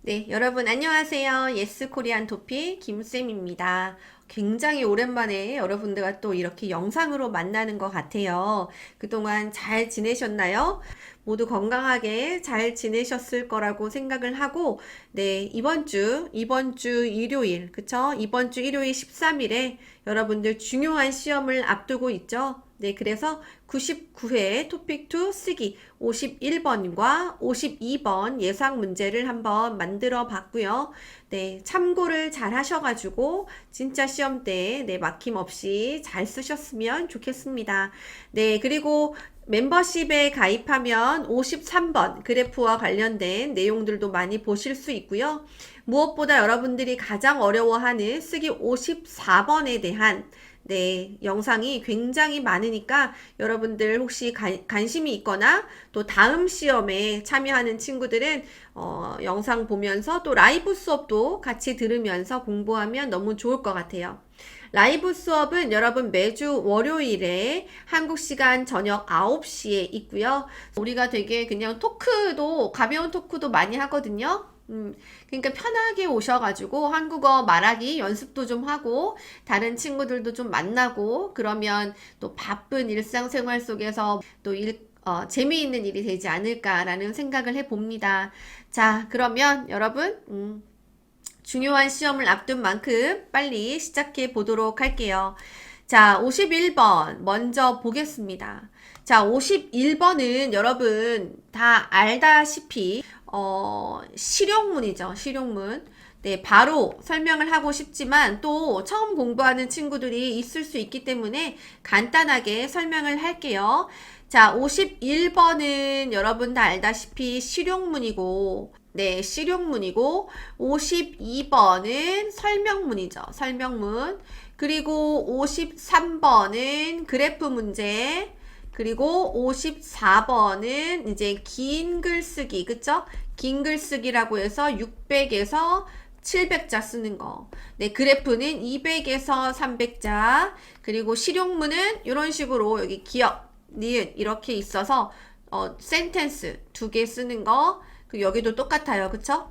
네, 여러분 안녕하세요. 예스 코리안 토픽 김쌤입니다. 굉장히 오랜만에 여러분들과 또 이렇게 영상으로 만나는 것 같아요. 그동안 잘 지내셨나요? 모두 건강하게 잘 지내셨을 거라고 생각을 하고, 네, 이번 주 일요일, 그쵸? 이번 주 일요일 13일에 여러분들 중요한 시험을 앞두고 있죠? 네, 그래서 99회 토픽2 쓰기 51번과 52번 예상 문제를 한번 만들어 봤고요. 네, 참고를 잘 하셔가지고 진짜 시험 때 네, 막힘없이 잘 쓰셨으면 좋겠습니다. 네, 그리고 멤버십에 가입하면 53번 그래프와 관련된 내용들도 많이 보실 수 있고요. 무엇보다 여러분들이 가장 어려워하는 쓰기 54번에 대한 네, 영상이 굉장히 많으니까 여러분들 혹시 관심이 있거나 또 다음 시험에 참여하는 친구들은 영상 보면서 또 라이브 수업도 같이 들으면서 공부하면 너무 좋을 것 같아요. 라이브 수업은 여러분 매주 월요일에 한국 시간 저녁 9시에 있고요. 우리가 되게 그냥 토크도 가벼운 토크도 많이 하거든요. 그러니까 편하게 오셔가지고 한국어 말하기 연습도 좀 하고 다른 친구들도 좀 만나고 그러면 또 바쁜 일상생활 속에서 또 재미있는 일이 되지 않을까라는 생각을 해봅니다. 자, 그러면 여러분 중요한 시험을 앞둔 만큼 빨리 시작해 보도록 할게요. 자, 51번 먼저 보겠습니다. 자, 51번은 여러분 다 알다시피 실용문이죠. 실용문. 네, 바로 설명을 하고 싶지만 또 처음 공부하는 친구들이 있을 수 있기 때문에 간단하게 설명을 할게요. 자, 51번은 여러분 다 알다시피 실용문이고 네, 실용문이고 52번은 설명문이죠. 설명문. 그리고 53번은 그래프 문제. 그리고 54번은 이제 긴 글쓰기, 그쵸? 긴 글쓰기라고 해서 600에서 700자 쓰는 거. 네, 그래프는 200에서 300자. 그리고 실용문은 이런 식으로 여기 기억, 니은 이렇게 있어서 센텐스 2개 쓰는 거. 여기도 똑같아요. 그쵸?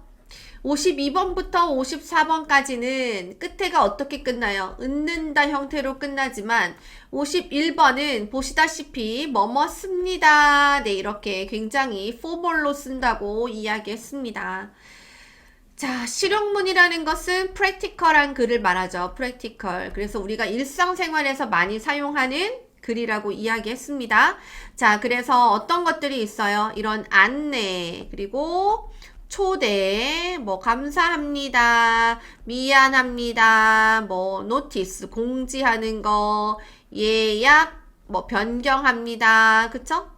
52번부터 54번까지는 끝에가 어떻게 끝나요? 은는다 형태로 끝나지만 51번은 보시다시피 뭐뭐 씁니다. 네, 이렇게 굉장히 포멀로 쓴다고 이야기했습니다. 자, 실용문이라는 것은 practical한 글을 말하죠. practical. 그래서 우리가 일상생활에서 많이 사용하는 글이라고 이야기했습니다. 자, 그래서 어떤 것들이 있어요? 이런 안내, 그리고 초대, 뭐 감사합니다, 미안합니다, 뭐 노티스 공지하는 거, 예약 뭐 변경합니다. 그쵸?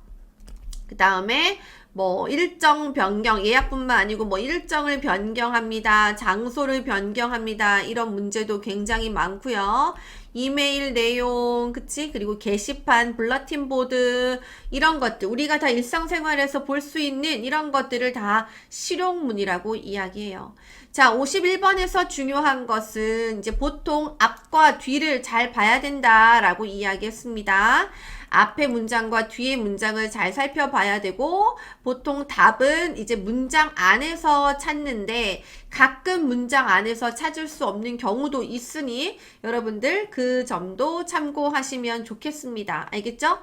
그 다음에 뭐 일정 변경, 예약뿐만 아니고 뭐 일정을 변경합니다. 장소를 변경합니다. 이런 문제도 굉장히 많고요. 이메일 내용, 그치? 그리고 게시판, 블러틴 보드 이런 것들 우리가 다 일상생활에서 볼 수 있는 이런 것들을 다 실용문이라고 이야기해요. 자, 51번에서 중요한 것은 이제 보통 앞과 뒤를 잘 봐야 된다라고 이야기했습니다. 앞의 문장과 뒤의 문장을 잘 살펴봐야 되고 보통 답은 이제 문장 안에서 찾는데 가끔 문장 안에서 찾을 수 없는 경우도 있으니 여러분들 그 점도 참고하시면 좋겠습니다. 알겠죠?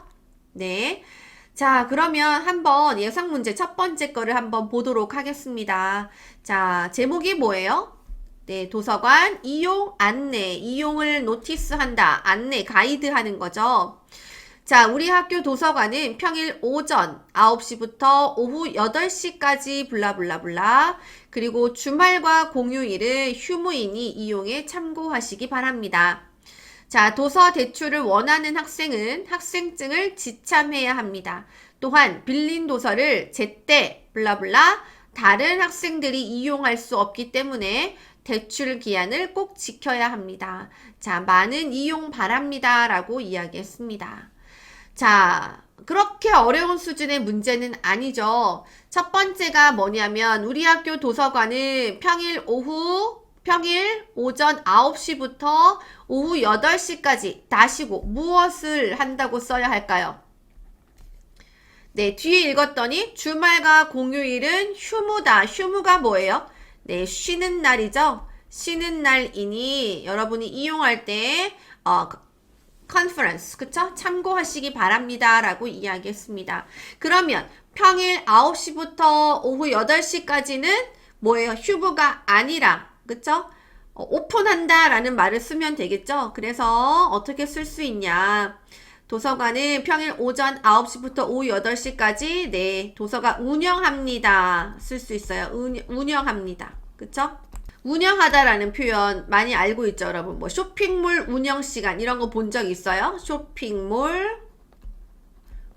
네. 자, 그러면 한번 예상 문제 첫 번째 거를 한번 보도록 하겠습니다. 자, 제목이 뭐예요? 네, 도서관 이용 안내, 이용을 노티스한다, 안내, 가이드 하는 거죠. 자, 우리 학교 도서관은 평일 오전 9시부터 오후 8시까지 블라블라블라. 그리고 주말과 공휴일을 휴무인이 이용해 참고하시기 바랍니다. 자, 도서 대출을 원하는 학생은 학생증을 지참해야 합니다. 또한 빌린 도서를 제때 블라블라 다른 학생들이 이용할 수 없기 때문에 대출 기한을 꼭 지켜야 합니다. 자, 많은 이용 바랍니다. 라고 이야기했습니다. 자, 그렇게 어려운 수준의 문제는 아니죠. 첫 번째가 뭐냐면 우리 학교 도서관은 평일 오전 9시부터 오후 8시까지 다시고 무엇을 한다고 써야 할까요? 네, 뒤에 읽었더니 주말과 공휴일은 휴무다. 휴무가 뭐예요? 네, 쉬는 날이죠. 쉬는 날이니 여러분이 이용할 때 컨퍼런스, 그쵸? 참고하시기 바랍니다. 라고 이야기했습니다. 그러면 평일 9시부터 오후 8시까지는 뭐예요? 휴무가 아니라, 그쵸? 오픈한다 라는 말을 쓰면 되겠죠? 그래서 어떻게 쓸 수 있냐? 도서관은 평일 오전 9시부터 오후 8시까지 네, 도서관 운영합니다. 쓸 수 있어요. 운영합니다. 그쵸? 운영하다라는 표현 많이 알고 있죠, 여러분? 뭐 쇼핑몰 운영 시간 이런 거 본 적 있어요? 쇼핑몰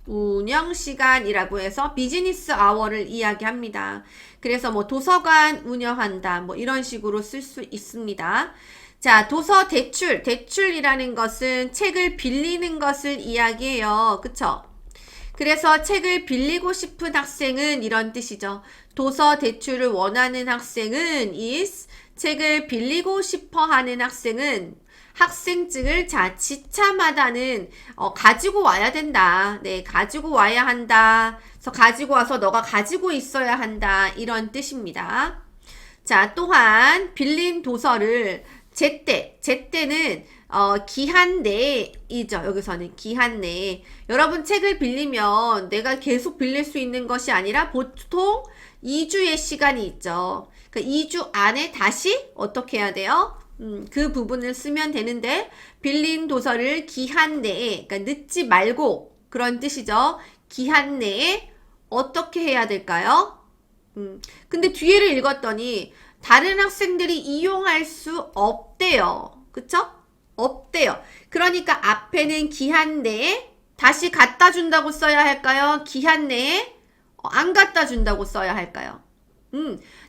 운영 시간이라고 해서 비즈니스 아워를 이야기합니다. 그래서 뭐 도서관 운영한다 뭐 이런 식으로 쓸 수 있습니다. 자, 도서 대출. 대출이라는 것은 책을 빌리는 것을 이야기해요. 그쵸? 그래서 책을 빌리고 싶은 학생은 이런 뜻이죠. 도서 대출을 원하는 학생은 is, 책을 빌리고 싶어 하는 학생은 학생증을 지참하다는 가지고 와야 된다. 네, 가지고 와야 한다. 그래서 가지고 와서 너가 가지고 있어야 한다. 이런 뜻입니다. 자, 또한 빌린 도서를 제때는 기한 내이죠. 여기서는 기한 내에. 여러분 책을 빌리면 내가 계속 빌릴 수 있는 것이 아니라 보통 2주의 시간이 있죠. 그러니까 2주 안에 다시 어떻게 해야 돼요? 그 부분을 쓰면 되는데 빌린 도서를 기한 내에, 그러니까 늦지 말고 그런 뜻이죠. 기한 내에 어떻게 해야 될까요? 근데 뒤에를 읽었더니 다른 학생들이 이용할 수 없대요. 그쵸? 없대요. 그러니까 앞에는 기한 내에 다시 갖다 준다고 써야 할까요? 기한 내에 안 갖다 준다고 써야 할까요?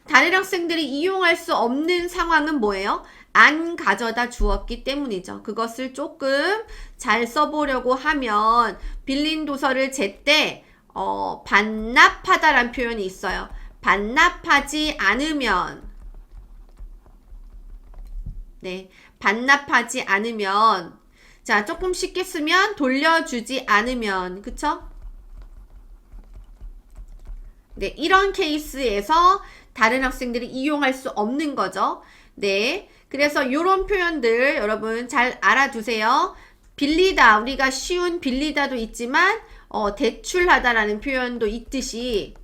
다른 학생들이 이용할 수 없는 상황은 뭐예요? 안 가져다 주었기 때문이죠. 그것을 조금 잘 써보려고 하면 빌린 도서를 제때 반납하다라는 표현이 있어요. 반납하지 않으면 네, 반납하지 않으면 자, 조금 쉽게 쓰면 돌려주지 않으면 그쵸? 네, 이런 케이스에서 다른 학생들이 이용할 수 없는 거죠. 네, 그래서 이런 표현들 여러분 잘 알아두세요. 빌리다, 우리가 쉬운 빌리다도 있지만 대출하다라는 표현도 있듯이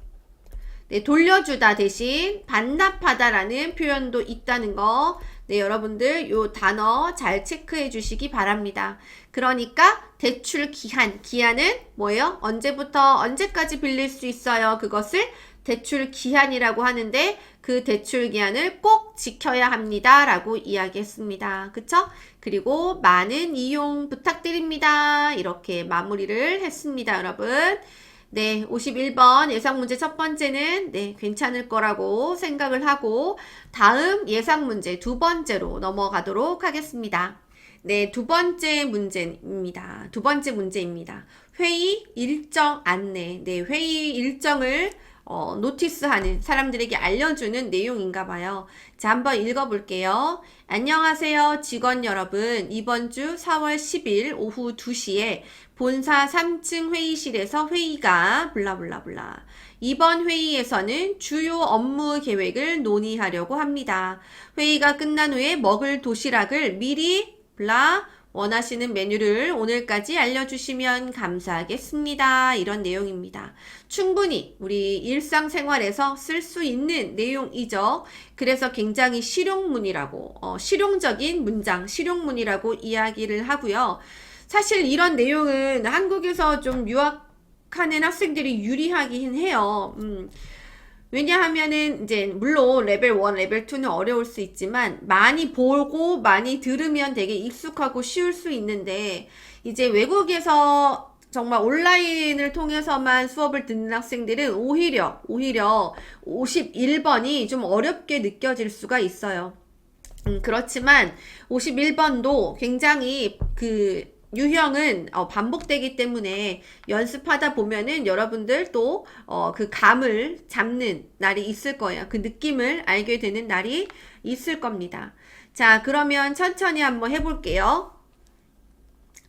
네, 돌려주다 대신 반납하다라는 표현도 있다는 거 네, 여러분들 요 단어 잘 체크해 주시기 바랍니다. 그러니까 대출 기한은 뭐예요? 언제부터 언제까지 빌릴 수 있어요? 그것을 대출 기한이라고 하는데 그 대출 기한을 꼭 지켜야 합니다. 라고 이야기했습니다. 그쵸? 그리고 많은 이용 부탁드립니다. 이렇게 마무리를 했습니다, 여러분. 네, 51번 예상 문제 첫 번째는 네, 괜찮을 거라고 생각을 하고 다음 예상 문제 두 번째로 넘어가도록 하겠습니다. 네, 두 번째 문제입니다. 회의 일정 안내. 네, 회의 일정을 노티스하는 사람들에게 알려주는 내용인가 봐요. 자, 한번 읽어볼게요. 안녕하세요, 직원 여러분. 이번 주 4월 10일 오후 2시에 본사 3층 회의실에서 회의가 블라블라블라. 이번 회의에서는 주요 업무 계획을 논의하려고 합니다. 회의가 끝난 후에 먹을 도시락을 미리 원하시는 메뉴를 오늘까지 알려주시면 감사하겠습니다. 이런 내용입니다. 충분히 우리 일상생활에서 쓸 수 있는 내용이죠. 그래서 굉장히 실용적인 문장, 실용문이라고 이야기를 하고요. 사실 이런 내용은 한국에서 좀 유학하는 학생들이 유리하긴 해요. 왜냐하면은 이제 물론 레벨 1, 레벨 2는 어려울 수 있지만 많이 보고 많이 들으면 되게 익숙하고 쉬울 수 있는데 이제 외국에서 정말 온라인을 통해서만 수업을 듣는 학생들은 오히려 51번이 좀 어렵게 느껴질 수가 있어요. 그렇지만 51번도 굉장히 유형은 반복되기 때문에 연습하다 보면은 여러분들 또 그 감을 잡는 날이 있을 거예요. 그 느낌을 알게 되는 날이 있을 겁니다. 자, 그러면 천천히 한번 해볼게요.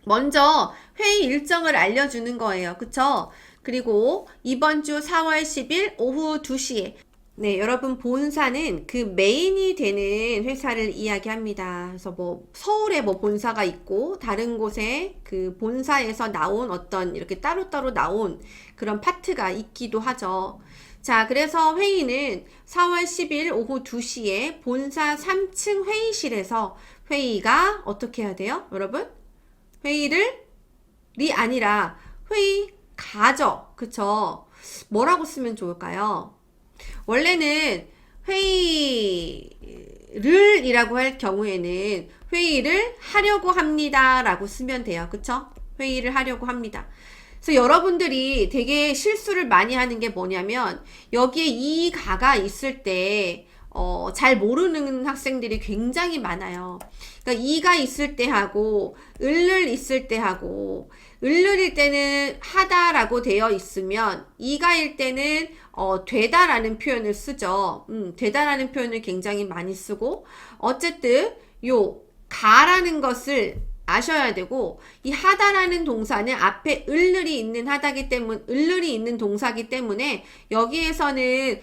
먼저 회의 일정을 알려주는 거예요. 그쵸? 그리고 이번 주 4월 10일 오후 2시에 네, 여러분 본사는 그 메인이 되는 회사를 이야기합니다. 그래서 뭐 서울에 뭐 본사가 있고 다른 곳에 그 본사에서 나온 어떤 이렇게 따로따로 나온 그런 파트가 있기도 하죠. 자, 그래서 회의는 4월 10일 오후 2시에 본사 3층 회의실에서 회의가 어떻게 해야 돼요? 여러분? 회의를이 아니라 회의가죠. 그쵸? 뭐라고 쓰면 좋을까요? 원래는 회의를 이라고 할 경우에는 회의를 하려고 합니다 라고 쓰면 돼요. 그쵸? 회의를 하려고 합니다. 그래서 여러분들이 되게 실수를 많이 하는 게 뭐냐면 여기에 이 가가 있을 때 잘 모르는 학생들이 굉장히 많아요. 그러니까 이가 있을 때 하고 을을 있을 때 하고 을을 때는 하다라고 되어 있으면 이가일 때는 되다라는 표현을 쓰죠. 되다라는 표현을 굉장히 많이 쓰고 어쨌든 요 가라는 것을 아셔야 되고 이 하다라는 동사는 앞에 을을이 있는 하다기 때문 을을이 있는 동사기 때문에 여기에서는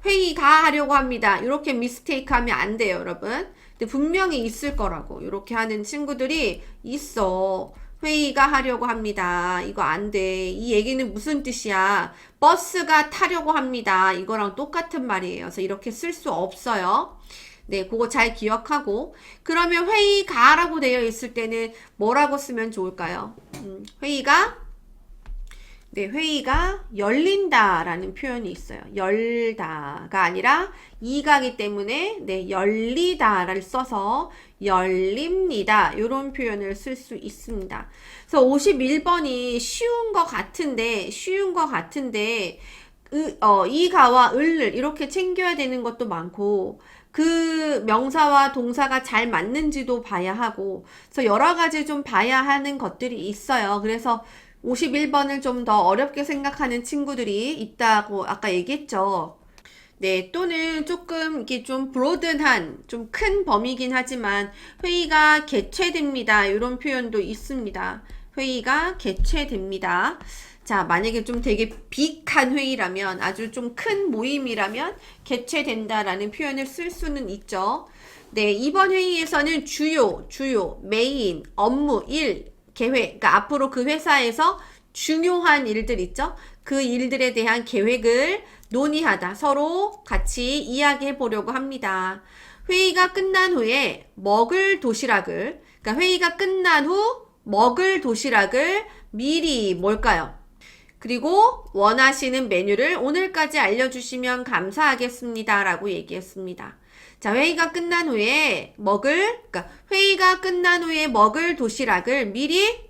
회의가 하려고 합니다. 이렇게 미스테이크 하면 안 돼요, 여러분. 근데 분명히 있을 거라고. 이렇게 하는 친구들이 있어. 회의가 하려고 합니다. 이거 안 돼. 이 얘기는 무슨 뜻이야? 버스가 타려고 합니다. 이거랑 똑같은 말이에요. 그래서 이렇게 쓸 수 없어요. 네, 그거 잘 기억하고. 그러면 회의가라고 되어 있을 때는 뭐라고 쓰면 좋을까요? 회의가 열린다라는 표현이 있어요. 열다가 아니라 이가기 때문에 네, 열리다를 써서 열립니다. 이런 표현을 쓸 수 있습니다. 그래서 51번이 쉬운 것 같은데 이가와 을을 이렇게 챙겨야 되는 것도 많고 그 명사와 동사가 잘 맞는지도 봐야 하고 그래서 여러 가지 좀 봐야 하는 것들이 있어요. 그래서 51번을 좀 더 어렵게 생각하는 친구들이 있다고 아까 얘기했죠. 네, 또는 조금 이게 좀 브로든한, 좀 큰 범위긴 하지만 회의가 개최됩니다. 이런 표현도 있습니다. 회의가 개최됩니다. 자, 만약에 좀 되게 빅한 회의라면, 아주 좀 큰 모임이라면 개최된다라는 표현을 쓸 수는 있죠. 네, 이번 회의에서는 주요, 메인, 업무, 일, 계획, 그러니까 앞으로 그 회사에서 중요한 일들 있죠? 그 일들에 대한 계획을 논의하다. 서로 같이 이야기해 보려고 합니다. 회의가 끝난 후에 먹을 도시락을, 그러니까 회의가 끝난 후 먹을 도시락을 미리 뭘까요? 그리고 원하시는 메뉴를 오늘까지 알려주시면 감사하겠습니다. 라고 얘기했습니다. 자, 회의가 끝난 후에 회의가 끝난 후에 먹을 도시락을 미리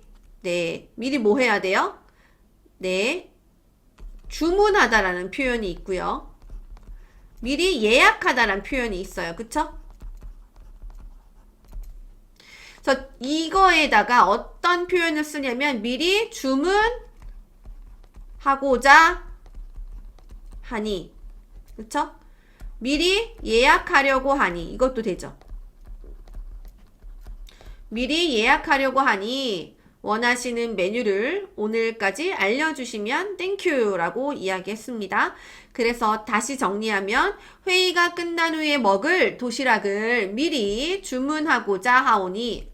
뭐 해야 돼요? 네, 주문하다라는 표현이 있고요. 미리 예약하다라는 표현이 있어요. 그쵸? 그래서 이거에다가 어떤 표현을 쓰냐면 미리 주문하고자 하니, 그쵸? 미리 예약하려고 하니, 이것도 되죠. 미리 예약하려고 하니 원하시는 메뉴를 오늘까지 알려주시면 땡큐라고 이야기했습니다. 그래서 다시 정리하면 회의가 끝난 후에 먹을 도시락을 미리 주문하고자 하오니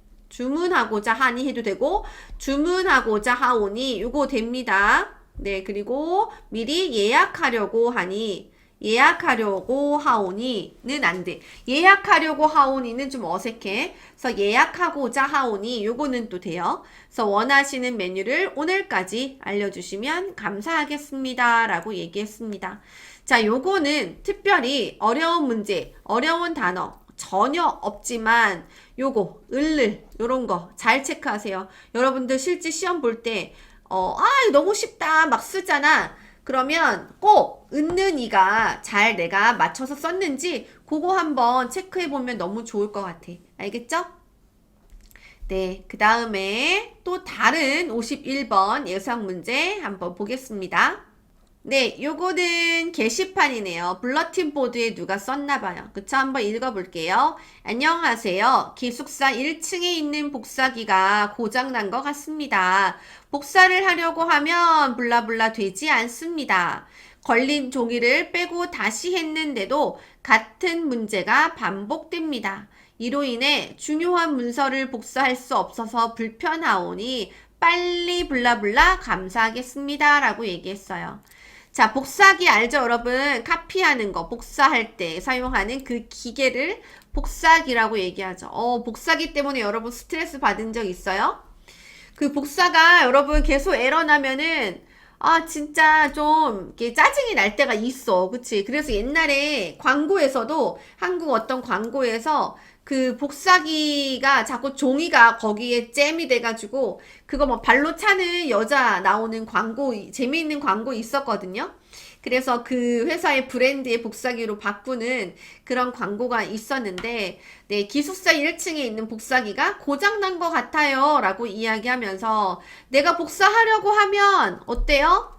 해도 되고 주문하고자 하오니 요거 됩니다. 네, 그리고 미리 예약하려고 하오니는 안 돼. 예약하려고 하오니는 좀 어색해. 그래서 예약하고자 하오니 요거는 또 돼요. 그래서 원하시는 메뉴를 오늘까지 알려주시면 감사하겠습니다. 라고 얘기했습니다. 자, 요거는 특별히 어려운 문제, 어려운 단어 전혀 없지만 요거, 요런 거 잘 체크하세요. 여러분들 실제 시험 볼 때 너무 쉽다 막 쓰잖아. 그러면 꼭 은는 이가 잘 내가 맞춰서 썼는지 그거 한번 체크해보면 너무 좋을 것 같아. 알겠죠? 네, 그 다음에 또 다른 51번 예상 문제 한번 보겠습니다. 네, 요거는 게시판이네요. 블러틴 보드에 누가 썼나봐요. 그쵸? 한번 읽어볼게요. 안녕하세요. 기숙사 1층에 있는 복사기가 고장난 것 같습니다. 복사를 하려고 하면 블라블라 되지 않습니다. 걸린 종이를 빼고 다시 했는데도 같은 문제가 반복됩니다. 이로 인해 중요한 문서를 복사할 수 없어서 불편하오니 빨리 블라블라 감사하겠습니다. 라고 얘기했어요. 자, 복사기 알죠, 여러분? 카피하는 거, 복사할 때 사용하는 그 기계를 복사기라고 얘기하죠. 복사기 때문에 여러분 스트레스 받은 적 있어요? 그 복사가 여러분 계속 에러 나면은 진짜 좀 이렇게 짜증이 날 때가 있어. 그치? 그래서 옛날에 광고에서도 한국 어떤 광고에서 그 복사기가 자꾸 종이가 거기에 잼이 돼가지고 그거 뭐 발로 차는 여자 나오는 광고, 재미있는 광고 있었거든요. 그래서 그 회사의 브랜드의 복사기로 바꾸는 그런 광고가 있었는데, 네, 기숙사 1층에 있는 복사기가 고장난 것 같아요. 라고 이야기하면서 내가 복사하려고 하면 어때요?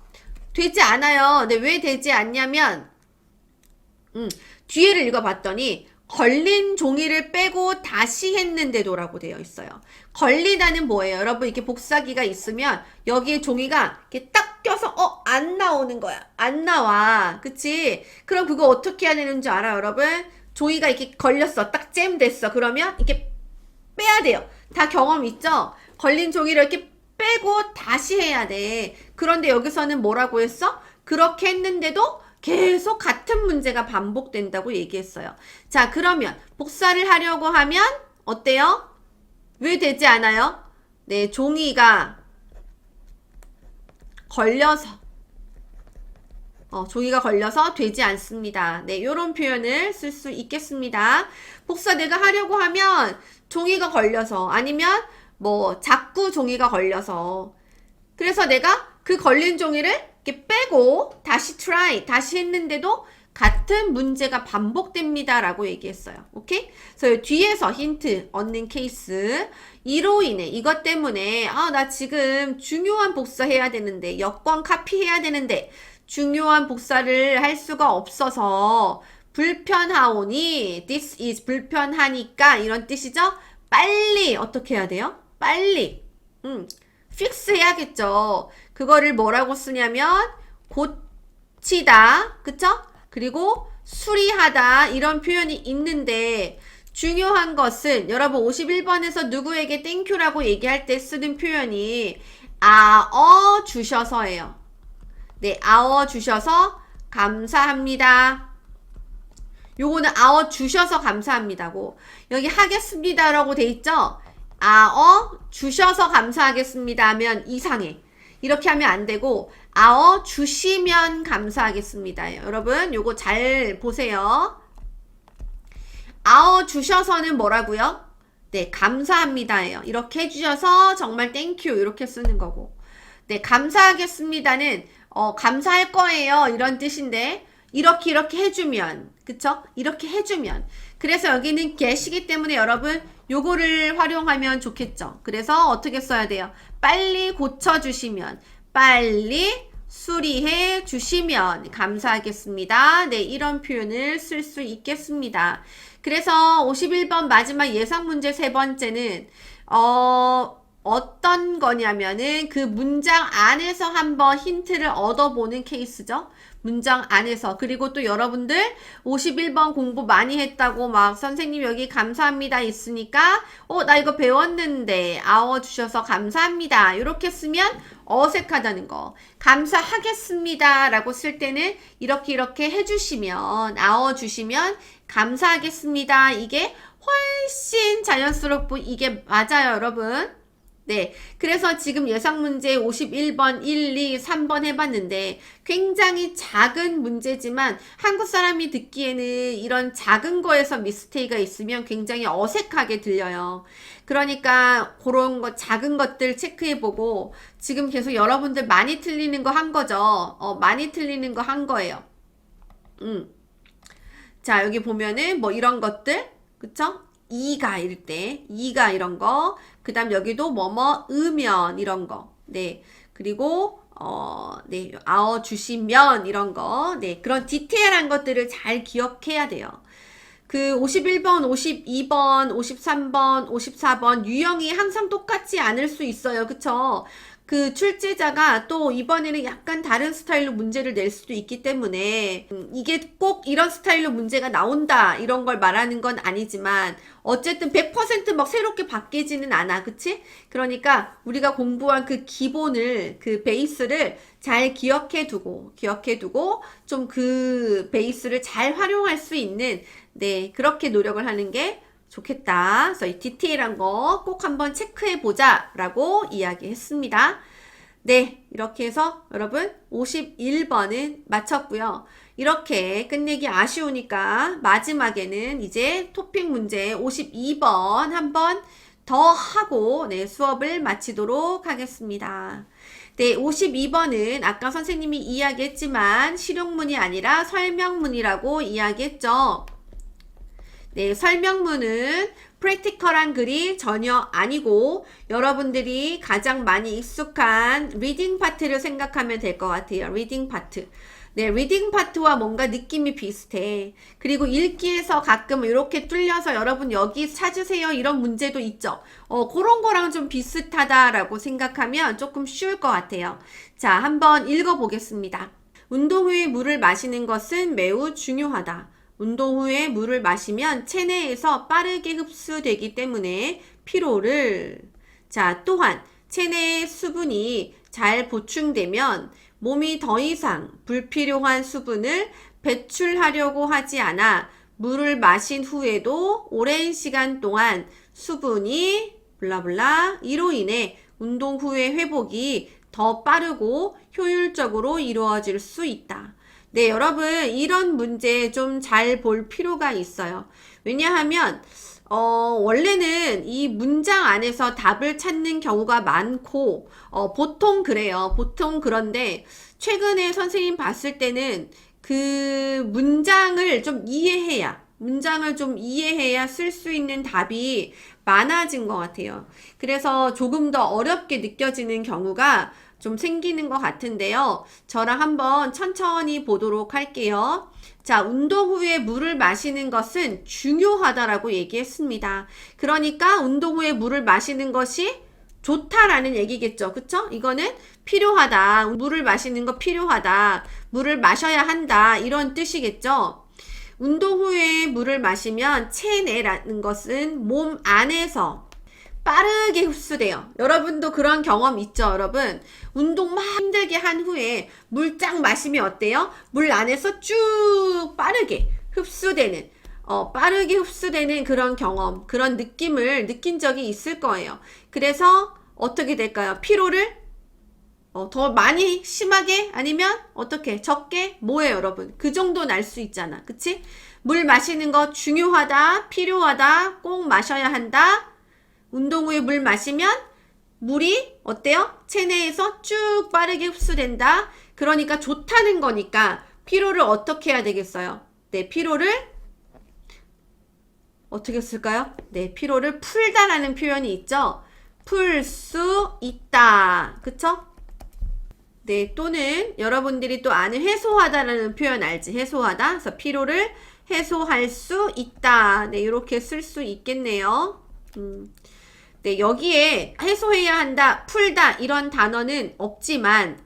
되지 않아요. 네, 왜 되지 않냐면, 뒤에를 읽어봤더니, 걸린 종이를 빼고 다시 했는데도라고 되어 있어요. 걸리다는 뭐예요? 여러분 이렇게 복사기가 있으면 여기에 종이가 이렇게 딱 껴서 안 나오는 거야. 안 나와. 그치? 그럼 그거 어떻게 해야 되는 줄 알아요, 여러분? 종이가 이렇게 걸렸어. 딱 잼 됐어. 그러면 이렇게 빼야 돼요. 다 경험 있죠? 걸린 종이를 이렇게 빼고 다시 해야 돼. 그런데 여기서는 뭐라고 했어? 그렇게 했는데도 계속 같은 문제가 반복된다고 얘기했어요. 자, 그러면 복사를 하려고 하면 어때요? 왜 되지 않아요? 네, 종이가 걸려서 되지 않습니다. 네, 요런 표현을 쓸 수 있겠습니다. 복사 내가 하려고 하면 종이가 걸려서 아니면 뭐 자꾸 종이가 걸려서 그래서 내가 그 걸린 종이를 이렇게 빼고 다시 했는데도 같은 문제가 반복됩니다. 라고 얘기했어요. 오케이? 그래서 뒤에서 힌트 얻는 케이스. 이로 인해, 이것 때문에, 나 지금 중요한 복사 해야 되는데, 여권 카피해야 되는데, 중요한 복사를 할 수가 없어서, 불편하오니, this is 불편하니까, 이런 뜻이죠? 빨리, 어떻게 해야 돼요? 빨리. 픽스 해야겠죠. 그거를 뭐라고 쓰냐면 고치다, 그쵸? 그리고 수리하다 이런 표현이 있는데 중요한 것은 여러분 51번에서 누구에게 땡큐라고 얘기할 때 쓰는 표현이 주셔서예요. 네, 주셔서 감사합니다. 요거는 주셔서 감사합니다고. 여기 하겠습니다라고 돼 있죠? 주셔서 감사하겠습니다 하면 이상해. 이렇게 하면 안 되고 주시면 감사하겠습니다. 여러분 요거 잘 보세요. 주셔서는 뭐라고요? 네, 감사합니다예요. 이렇게 해주셔서 정말 땡큐 이렇게 쓰는 거고, 네, 감사하겠습니다는 감사할 거예요 이런 뜻인데 이렇게 해주면, 그쵸? 이렇게 해주면. 그래서 여기는 get이기 때문에 여러분 요거를 활용하면 좋겠죠. 그래서 어떻게 써야 돼요? 빨리 고쳐주시면, 빨리 수리해 주시면 감사하겠습니다. 네, 이런 표현을 쓸 수 있겠습니다. 그래서 51번 마지막 예상 문제 세 번째는 어떤 거냐면은 그 문장 안에서 한번 힌트를 얻어보는 케이스죠. 문장 안에서. 그리고 또 여러분들 51번 공부 많이 했다고 막 선생님 여기 감사합니다 있으니까 나 이거 배웠는데 주셔서 감사합니다 이렇게 쓰면 어색하다는 거. 감사하겠습니다 라고 쓸 때는 이렇게 해주시면 주시면 감사하겠습니다. 이게 훨씬 자연스럽고 이게 맞아요 여러분. 네, 그래서 지금 예상 문제 51번, 1, 2, 3번 해봤는데 굉장히 작은 문제지만 한국 사람이 듣기에는 이런 작은 거에서 미스테이크가 있으면 굉장히 어색하게 들려요. 그러니까 그런 거 작은 것들 체크해보고 지금 계속 여러분들 많이 틀리는 거 한 거죠. 많이 틀리는 거 한 거예요. 자, 여기 보면은 뭐 이런 것들, 그쵸? 이가 이런 거, 그 다음 여기도 음연 이런 거, 네, 그리고 네, 주시면 이런 거, 네, 그런 디테일한 것들을 잘 기억해야 돼요. 그 51번, 52번, 53번, 54번 유형이 항상 똑같지 않을 수 있어요. 그쵸? 그 출제자가 또 이번에는 약간 다른 스타일로 문제를 낼 수도 있기 때문에 이게 꼭 이런 스타일로 문제가 나온다 이런 걸 말하는 건 아니지만 어쨌든 100% 새롭게 바뀌지는 않아. 그치? 그러니까 우리가 공부한 그 기본을 그 베이스를 잘 기억해 두고 좀 그 베이스를 잘 활용할 수 있는 네 그렇게 노력을 하는 게 좋겠다. 그래서 이 디테일한 거 꼭 한번 체크해 보자 라고 이야기했습니다. 네, 이렇게 해서 여러분 51번은 마쳤고요. 이렇게 끝내기 아쉬우니까 마지막에는 이제 토픽 문제 52번 한번 더 하고 네, 수업을 마치도록 하겠습니다. 네, 52번은 아까 선생님이 이야기했지만 실용문이 아니라 설명문이라고 이야기했죠. 네, 설명문은 프랙티컬한 글이 전혀 아니고 여러분들이 가장 많이 익숙한 리딩 파트를 생각하면 될 것 같아요. 리딩 파트. 네, 리딩 파트와 뭔가 느낌이 비슷해. 그리고 읽기에서 가끔 이렇게 뚫려서 여러분 여기 찾으세요 이런 문제도 있죠. 그런 거랑 좀 비슷하다라고 생각하면 조금 쉬울 것 같아요. 자, 한번 읽어보겠습니다. 운동 후에 물을 마시는 것은 매우 중요하다. 운동 후에 물을 마시면 체내에서 빠르게 흡수되기 때문에 피로를 또한 체내의 수분이 잘 보충되면 몸이 더 이상 불필요한 수분을 배출하려고 하지 않아 물을 마신 후에도 오랜 시간 동안 수분이 블라블라 이로 인해 운동 후의 회복이 더 빠르고 효율적으로 이루어질 수 있다. 네, 여러분 이런 문제 좀 잘 볼 필요가 있어요. 왜냐하면 원래는 이 문장 안에서 답을 찾는 경우가 많고 보통 그래요. 보통 그런데 최근에 선생님 봤을 때는 그 문장을 좀 이해해야 쓸 수 있는 답이 많아진 것 같아요. 그래서 조금 더 어렵게 느껴지는 경우가 좀 생기는 것 같은데요. 저랑 한번 천천히 보도록 할게요. 자, 운동 후에 물을 마시는 것은 중요하다라고 얘기했습니다. 그러니까 운동 후에 물을 마시는 것이 좋다라는 얘기겠죠. 그쵸? 이거는 필요하다. 물을 마시는 거 필요하다. 물을 마셔야 한다. 이런 뜻이겠죠. 운동 후에 물을 마시면 체내라는 것은 몸 안에서 빠르게 흡수돼요. 여러분도 그런 경험 있죠, 여러분? 운동 막 힘들게 한 후에 물 쫙 마시면 어때요? 물 안에서 쭉 빠르게 흡수되는 그런 경험, 그런 느낌을 느낀 적이 있을 거예요. 그래서 어떻게 될까요? 피로를 더 많이 심하게 아니면 어떻게 적게 뭐예요, 여러분? 그 정도 날 수 있잖아. 그치? 물 마시는 거 중요하다, 필요하다, 꼭 마셔야 한다. 운동 후에 물 마시면 물이 어때요? 체내에서 쭉 빠르게 흡수된다. 그러니까 좋다는 거니까 피로를 어떻게 해야 되겠어요? 네, 피로를 어떻게 쓸까요? 네, 피로를 풀다라는 표현이 있죠? 풀 수 있다. 그쵸? 네, 또는 여러분들이 또 아는 해소하다라는 표현 알지? 해소하다. 그래서 피로를 해소할 수 있다. 네, 이렇게 쓸 수 있겠네요. 네, 여기에 해소해야 한다, 풀다 이런 단어는 없지만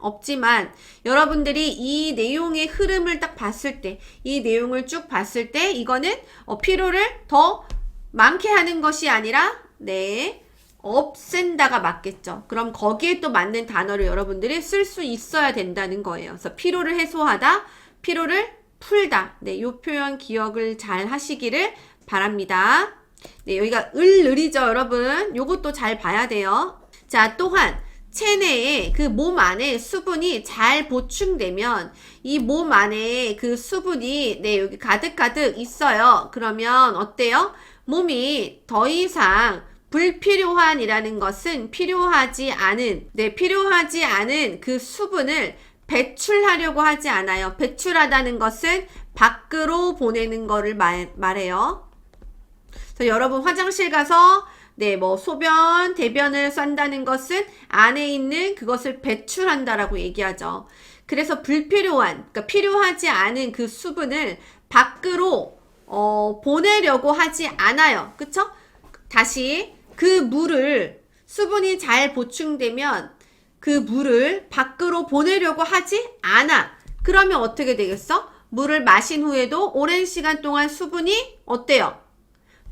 여러분들이 이 내용의 흐름을 딱 봤을 때, 이 내용을 쭉 봤을 때 이거는 피로를 더 많게 하는 것이 아니라 네, 없앤다가 맞겠죠. 그럼 거기에 또 맞는 단어를 여러분들이 쓸 수 있어야 된다는 거예요. 그래서 피로를 해소하다, 피로를 풀다. 네, 이 표현 기억을 잘 하시기를 바랍니다. 네, 여기가 을을이죠, 여러분. 요것도 잘 봐야 돼요. 자, 또한 체내에 그 몸 안에 수분이 잘 보충되면 이 몸 안에 그 수분이 네, 여기 가득가득 있어요. 그러면 어때요? 몸이 더 이상 불필요한이라는 것은 필요하지 않은 그 수분을 배출하려고 하지 않아요. 배출하다는 것은 밖으로 보내는 거를 말해요. 여러분 화장실 가서 네, 뭐 소변, 대변을 싼다는 것은 안에 있는 그것을 배출한다라고 얘기하죠. 그래서 불필요한, 그러니까 필요하지 않은 그 수분을 밖으로 보내려고 하지 않아요. 그쵸? 다시 그 물을 수분이 잘 보충되면 그 물을 밖으로 보내려고 하지 않아. 그러면 어떻게 되겠어? 물을 마신 후에도 오랜 시간 동안 수분이 어때요?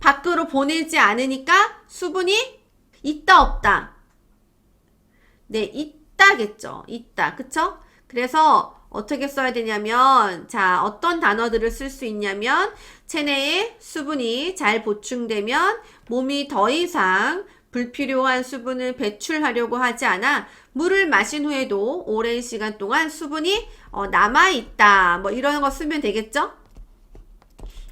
밖으로 보내지 않으니까 수분이 있다 없다? 네, 있다겠죠. 있다. 그쵸? 그래서 어떻게 써야 되냐면, 자, 어떤 단어들을 쓸 수 있냐면, 체내에 수분이 잘 보충되면 몸이 더 이상 불필요한 수분을 배출하려고 하지 않아 물을 마신 후에도 오랜 시간 동안 수분이 남아있다. 뭐 이런 거 쓰면 되겠죠?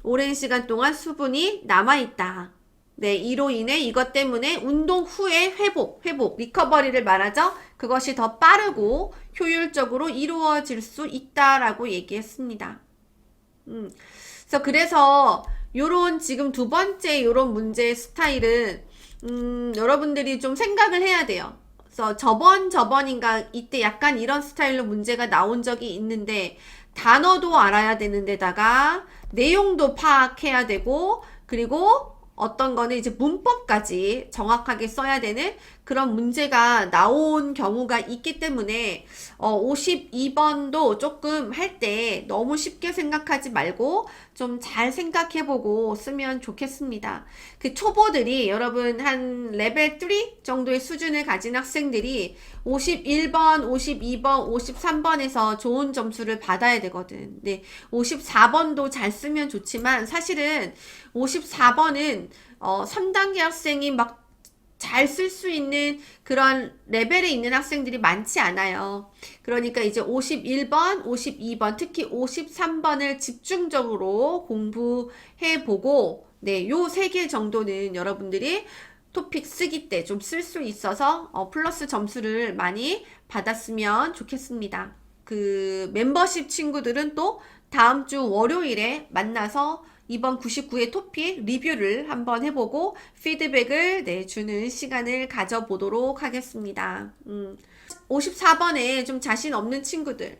오랜 시간 동안 수분이 남아있다. 네, 이로 인해 이것 때문에 운동 후에 회복, 리커버리를 말하죠. 그것이 더 빠르고 효율적으로 이루어질 수 있다라고 얘기했습니다. 그래서 요런 지금 두 번째 요런 문제의 스타일은 여러분들이 좀 생각을 해야 돼요. 그래서 저번인가 이때 약간 이런 스타일로 문제가 나온 적이 있는데 단어도 알아야 되는 데다가 내용도 파악해야 되고 그리고 어떤 거는 이제 문법까지 정확하게 써야 되는 그런 문제가 나온 경우가 있기 때문에 52번도 조금 할 때 너무 쉽게 생각하지 말고 좀 잘 생각해보고 쓰면 좋겠습니다. 그 초보들이 여러분 한 레벨 3 정도의 수준을 가진 학생들이 51번, 52번, 53번에서 좋은 점수를 받아야 되거든. 네, 54번도 잘 쓰면 좋지만 사실은 54번은 3단계 학생이 막 잘 쓸 수 있는 그런 레벨에 있는 학생들이 많지 않아요. 그러니까 이제 51번, 52번, 특히 53번을 집중적으로 공부해보고, 네, 요 3개 정도는 여러분들이 토픽 쓰기 때 좀 쓸 수 있어서 플러스 점수를 많이 받았으면 좋겠습니다. 그 멤버십 친구들은 또 다음 주 월요일에 만나서 이번 99회 토픽 리뷰를 한번 해보고 피드백을 주는 시간을 가져보도록 하겠습니다. 54번에 좀 자신 없는 친구들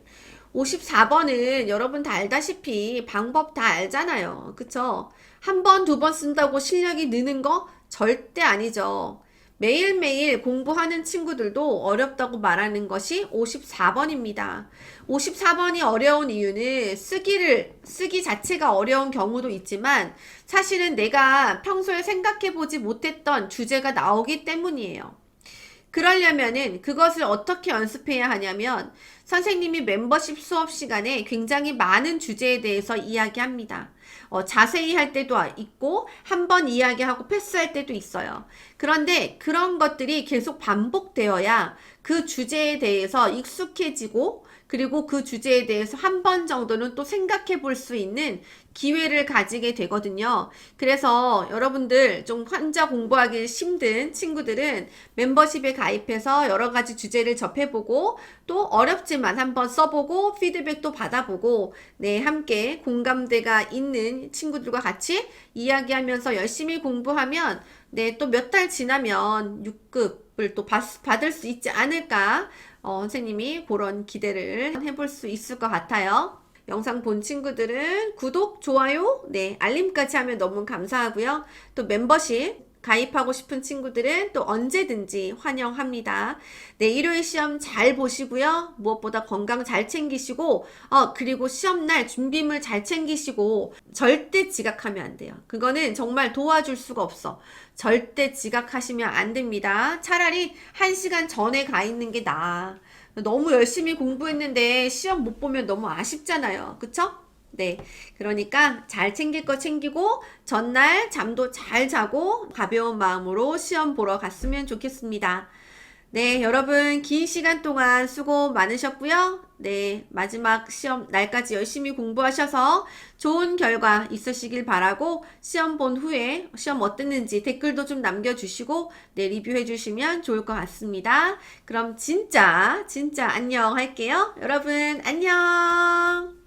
54번은 여러분 다 알다시피 방법 다 알잖아요. 그쵸? 한 번, 두 번 쓴다고 실력이 느는 거 절대 아니죠. 매일매일 공부하는 친구들도 어렵다고 말하는 것이 54번입니다. 54번이 어려운 이유는 쓰기 자체가 어려운 경우도 있지만 사실은 내가 평소에 생각해보지 못했던 주제가 나오기 때문이에요. 그러려면은 그것을 어떻게 연습해야 하냐면 선생님이 멤버십 수업 시간에 굉장히 많은 주제에 대해서 이야기합니다. 자세히 할 때도 있고 한 번 이야기하고 패스할 때도 있어요. 그런데 그런 것들이 계속 반복되어야 그 주제에 대해서 익숙해지고 그리고 그 주제에 대해서 한 번 정도는 또 생각해 볼 수 있는 기회를 가지게 되거든요. 그래서 여러분들 좀 혼자 공부하기 힘든 친구들은 멤버십에 가입해서 여러 가지 주제를 접해보고 또 어렵지만 한번 써보고 피드백도 받아보고 네, 함께 공감대가 있는 친구들과 같이 이야기하면서 열심히 공부하면 네, 또 몇 달 지나면 6급을 또 받을 수 있지 않을까 선생님이 그런 기대를 해볼 수 있을 것 같아요. 영상 본 친구들은 구독, 좋아요, 네, 알림까지 하면 너무 감사하고요. 또 멤버십 가입하고 싶은 친구들은 또 언제든지 환영합니다. 네, 일요일 시험 잘 보시고요. 무엇보다 건강 잘 챙기시고, 그리고 시험날 준비물 잘 챙기시고, 절대 지각하면 안 돼요. 그거는 정말 도와줄 수가 없어. 절대 지각하시면 안 됩니다. 차라리 1시간 전에 가 있는 게 나아. 너무 열심히 공부했는데 시험 못 보면 너무 아쉽잖아요. 그쵸? 네. 그러니까 잘 챙길 거 챙기고 전날 잠도 잘 자고 가벼운 마음으로 시험 보러 갔으면 좋겠습니다. 네, 여러분 긴 시간 동안 수고 많으셨고요. 네, 마지막 시험 날까지 열심히 공부하셔서 좋은 결과 있으시길 바라고 시험 본 후에 시험 어땠는지 댓글도 좀 남겨주시고 네, 리뷰해 주시면 좋을 것 같습니다. 그럼 진짜 안녕 할게요. 여러분 안녕.